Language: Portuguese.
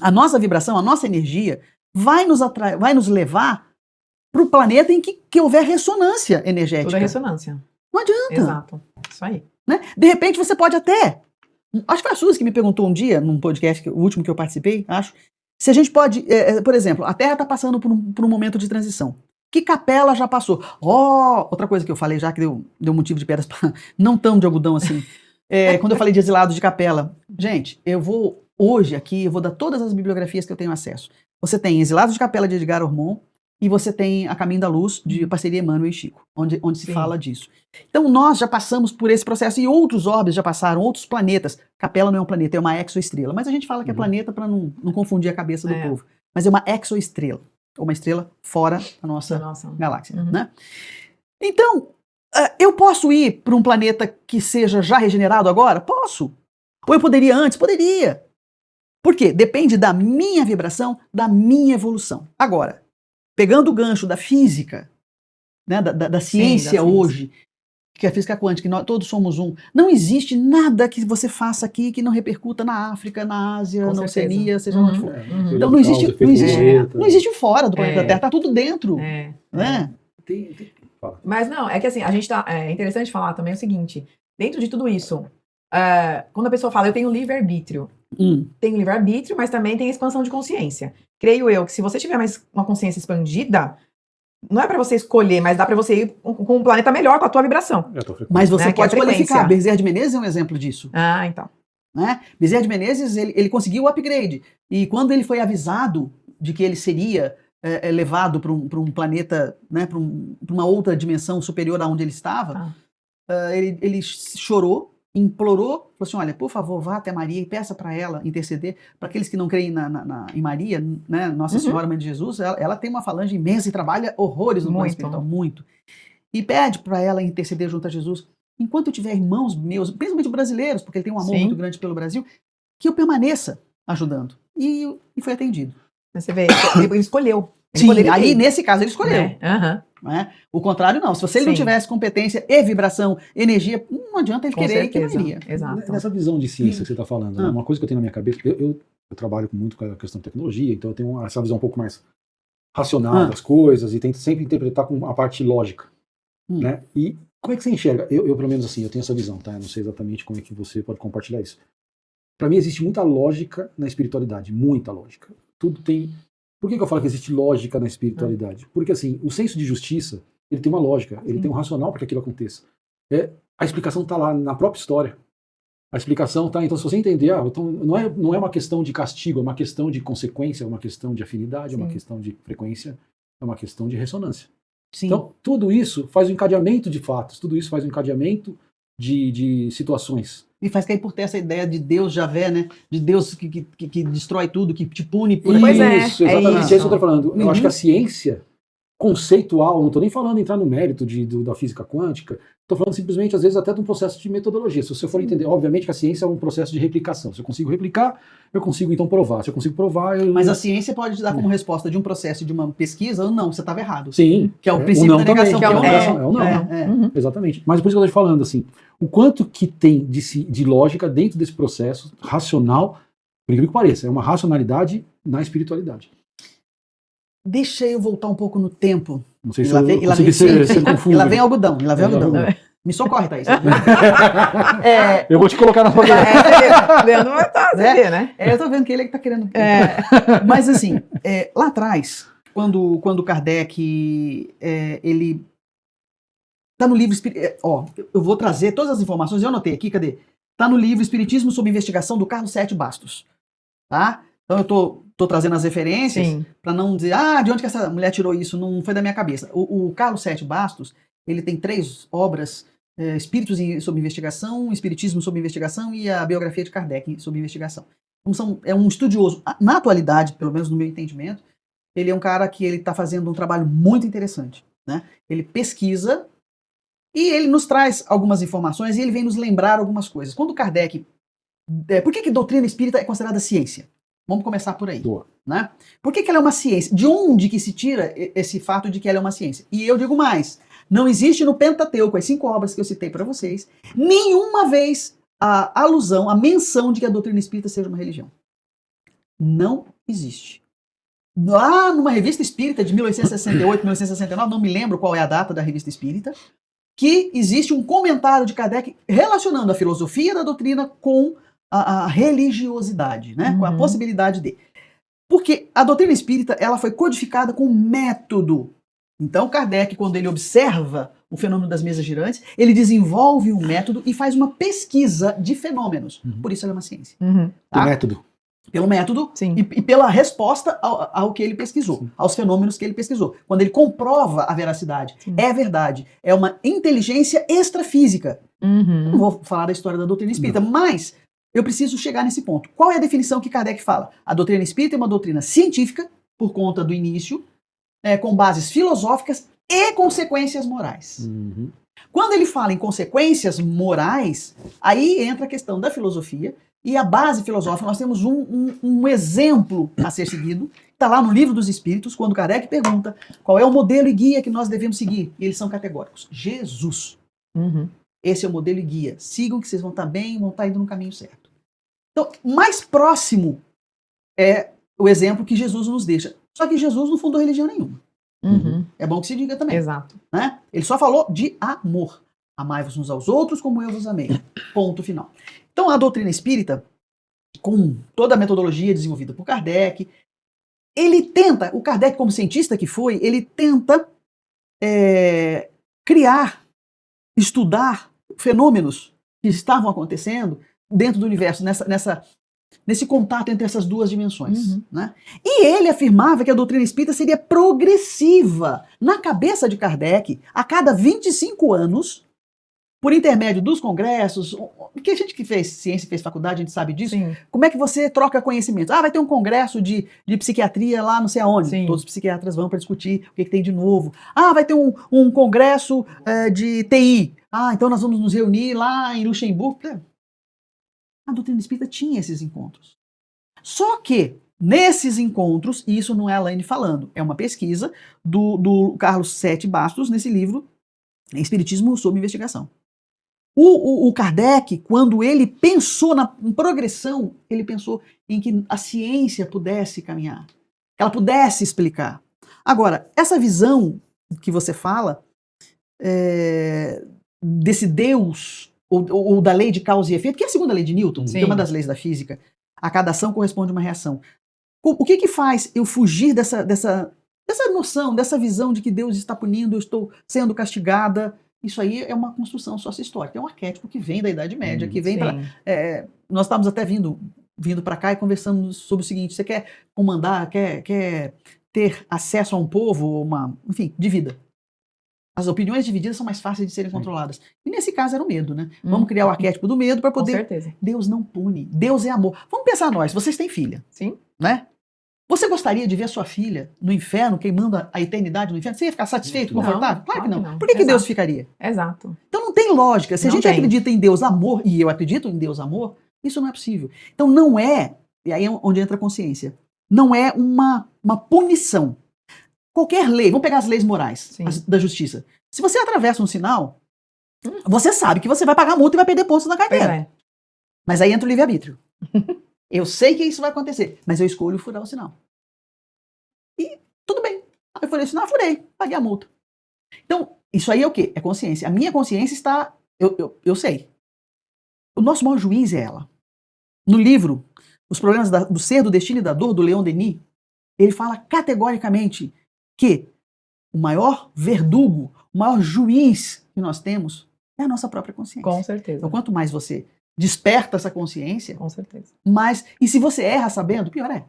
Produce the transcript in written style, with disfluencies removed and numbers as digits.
A nossa vibração, a nossa energia vai nos levar para o planeta em que houver ressonância energética. Tudo é ressonância. Não adianta. Exato. Isso aí. Né? De repente você pode até... Acho que foi a Suzy que me perguntou um dia, num podcast, o último que eu participei, acho, se a gente pode... por exemplo, a Terra está passando por um momento de transição. Que capela já passou? Outra coisa que eu falei já, que deu motivo de pedras, não tão de algodão assim. Quando eu falei de exilados de capela. Gente, eu vou dar todas as bibliografias que eu tenho acesso. Você tem Exilados de Capela de Edgar Ormond e você tem A Caminho da Luz, de parceria Emmanuel e Chico, onde se fala disso. Então nós já passamos por esse processo e outros orbes já passaram, outros planetas. Capela não é um planeta, é uma exoestrela. Mas a gente fala que é planeta para não confundir a cabeça do povo. Mas é uma exoestrela, ou uma estrela fora da nossa galáxia. Né? Então, eu posso ir para um planeta que seja já regenerado agora? Posso. Ou eu poderia antes? Poderia. Por quê? Depende da minha vibração, da minha evolução. Agora, pegando o gancho da física, né, da ciência hoje, que é a física quântica, que nós todos somos um, não existe nada que você faça aqui que não repercuta na África, na Ásia, na Oceania, seja onde for. Então não existe fora do planeta Terra, está tudo dentro. Né? Mas não, é que assim, a gente é interessante falar também o seguinte, dentro de tudo isso, quando a pessoa fala, eu tenho livre-arbítrio, tem livre-arbítrio, mas também tem expansão de consciência. Creio eu que se você tiver mais uma consciência expandida, não é pra você escolher, mas dá pra você ir com um planeta melhor, com a tua vibração. Mas você pode qualificar. Bezerra de Menezes é um exemplo disso. Então. Né? Bezerra de Menezes, ele conseguiu o upgrade. E quando ele foi avisado de que ele seria levado para um planeta, né, para uma outra dimensão superior a onde ele estava, ele chorou, implorou, falou assim, olha, por favor, vá até Maria e peça para ela interceder, para aqueles que não creem em Maria, né, Nossa Senhora, Mãe de Jesus, ela tem uma falange imensa e trabalha horrores no plano espiritual, muito. E pede para ela interceder junto a Jesus. Enquanto eu tiver irmãos meus, principalmente brasileiros, porque ele tem um amor muito grande pelo Brasil, que eu permaneça ajudando. E foi atendido. Mas você vê, ele escolheu. Aí nesse caso ele escolheu. Né? O contrário não, se ele não tivesse competência e vibração, energia, não adianta ele querer que não iria. Exato. Nessa visão de ciência que você está falando, né? Uma coisa que eu tenho na minha cabeça, eu trabalho muito com a questão de tecnologia, então eu tenho essa visão um pouco mais racional das coisas e tento sempre interpretar com a parte lógica. Né? E como é que você enxerga? Eu pelo menos assim, eu tenho essa visão, tá? Eu não sei exatamente como é que você pode compartilhar isso. Para mim existe muita lógica na espiritualidade, muita lógica. Tudo tem... Por que eu falo que existe lógica na espiritualidade? Porque assim, o senso de justiça, ele tem uma lógica, ele tem um racional para que aquilo aconteça. A explicação está lá na própria história. A explicação está, então se você entender, então não é uma questão de castigo, é uma questão de consequência, é uma questão de afinidade, é uma questão de frequência, é uma questão de ressonância. Então, tudo isso faz um encadeamento de fatos, tudo isso faz um encadeamento de situações. E faz cair por ter essa ideia de Deus Javé, né? De Deus que destrói tudo, que te pune por isso. Exatamente. É isso que eu estou falando. Eu acho que a ciência conceitual, não estou nem falando entrar no mérito da física quântica, estou falando simplesmente, às vezes, até de um processo de metodologia. Se você for entender, obviamente que a ciência é um processo de replicação. Se eu consigo replicar, eu consigo então provar. Se eu consigo provar... Mas a ciência pode te dar como resposta de um processo, de uma pesquisa, ou não, você estava errado. Sim. Que é o princípio da negação. É o não. Exatamente. Mas por isso que eu estou te falando, assim, o quanto que tem de lógica dentro desse processo racional, por incrível que pareça, é uma racionalidade na espiritualidade. Deixa eu voltar um pouco no tempo. Não sei se eu consegui ser confuso. E lá vem algodão, Me socorre, Thaís. Eu vou te colocar na sua Leandro vai estar, né? Eu tô vendo que ele é que tá querendo. Mas assim, lá atrás, quando Kardec, ele tá no livro... eu vou trazer todas as informações, eu anotei aqui, cadê? Tá no livro Espiritismo sob Investigação, do Carlos Sete Bastos. Tá? Então eu tô trazendo as referências para não dizer, de onde que essa mulher tirou isso? Não foi da minha cabeça. O Carlos Sete Bastos, ele tem 3 obras, Espíritos sob Investigação, Espiritismo sob Investigação e a biografia de Kardec sob investigação. Então é um estudioso. Na atualidade, pelo menos no meu entendimento, ele é um cara que ele está fazendo um trabalho muito interessante. Né? Ele pesquisa e ele nos traz algumas informações e ele vem nos lembrar algumas coisas. Quando Kardec... por que doutrina espírita é considerada ciência? Vamos começar por aí. Né? Por que ela é uma ciência? De onde que se tira esse fato de que ela é uma ciência? E eu digo mais, não existe no Pentateuco, as 5 obras que eu citei para vocês, nenhuma vez a alusão, a menção de que a doutrina espírita seja uma religião. não existe. Lá numa revista espírita de 1868, 1869, não me lembro qual é a data da revista espírita, que existe um comentário de Kardec relacionando a filosofia da doutrina com a religiosidade, né? Com a possibilidade de. Porque a doutrina espírita ela foi codificada com método. Então, Kardec, quando ele observa o fenômeno das mesas girantes, ele desenvolve um método e faz uma pesquisa de fenômenos. Por isso ela é uma ciência. Tá? O método. Pelo método e pela resposta ao que ele pesquisou, aos fenômenos que ele pesquisou. Quando ele comprova a veracidade, é verdade, é uma inteligência extrafísica. Não vou falar da história da doutrina espírita, mas eu preciso chegar nesse ponto. Qual é a definição que Kardec fala? A doutrina espírita é uma doutrina científica, por conta do início, com bases filosóficas e consequências morais. Quando ele fala em consequências morais, aí entra a questão da filosofia. E a base filosófica, nós temos um exemplo a ser seguido, está lá no Livro dos Espíritos, quando Kardec pergunta qual é o modelo e guia que nós devemos seguir. E eles são categóricos. Jesus. Esse é o modelo e guia. Sigam que vocês vão estar bem, vão estar indo no caminho certo. Então, mais próximo é o exemplo que Jesus nos deixa. Só que Jesus não fundou religião nenhuma. É bom que se diga também. Exato. Né? Ele só falou de amor. Amai-vos uns aos outros como eu vos amei. Ponto final. Então, a doutrina espírita, com toda a metodologia desenvolvida por Kardec, ele tenta, o Kardec como cientista que foi, ele tenta criar, estudar fenômenos que estavam acontecendo dentro do universo, nesse contato entre essas duas dimensões. Né? E ele afirmava que a doutrina espírita seria progressiva. Na cabeça de Kardec, a cada 25 anos, por intermédio dos congressos, que a gente que fez ciência, fez faculdade, a gente sabe disso. Como é que você troca conhecimento? Vai ter um congresso de psiquiatria lá não sei aonde. Todos os psiquiatras vão para discutir o que tem de novo. Vai ter um congresso de TI. Então nós vamos nos reunir lá em Luxemburgo. A doutrina espírita tinha esses encontros. Só que, nesses encontros, e isso não é a Laine falando, é uma pesquisa do Carlos Sete Bastos, nesse livro, Espiritismo sob Investigação. O Kardec, quando ele pensou em progressão, ele pensou em que a ciência pudesse caminhar, que ela pudesse explicar. Agora, essa visão que você fala, desse Deus, ou da lei de causa e efeito, que é a segunda lei de Newton, que é uma das leis da física, a cada ação corresponde uma reação. O que faz eu fugir dessa noção, dessa visão de que Deus está punindo, eu estou sendo castigada? Isso aí é uma construção sócio-histórica, é um arquétipo que vem da Idade Média, que vem para... nós estávamos até vindo para cá e conversando sobre o seguinte: você quer comandar, quer ter acesso a um povo, enfim, de vida. As opiniões divididas são mais fáceis de serem controladas. E nesse caso era o medo, né? Vamos criar o arquétipo do medo para poder... Com certeza. Deus não pune, Deus é amor. Vamos pensar nós, vocês têm filha. Sim. Né? Você gostaria de ver a sua filha no inferno, queimando a eternidade no inferno? Você ia ficar satisfeito, confortável? Claro que não. Por que Deus ficaria? Exato. Então não tem lógica. Se a gente acredita em Deus amor, e eu acredito em Deus amor, isso não é possível. Então não é, e aí é onde entra a consciência, não é uma punição. Qualquer lei, vamos pegar as leis morais da justiça. Se você atravessa um sinal, você sabe que você vai pagar multa e vai perder pontos na carteira. Mas aí entra o livre-arbítrio. Eu sei que isso vai acontecer, mas eu escolho furar o sinal. E tudo bem. Eu furei o sinal, furei, paguei a multa. Então, isso aí é o quê? É consciência. A minha consciência está... Eu sei. O nosso maior juiz é ela. No livro, Os Problemas do Ser, do Destino e da Dor, do Leon Denis, ele fala categoricamente que o maior verdugo, o maior juiz que nós temos é a nossa própria consciência. Com certeza. Então, quanto mais você desperta essa consciência, com certeza. Mas, e se você erra sabendo, pior é.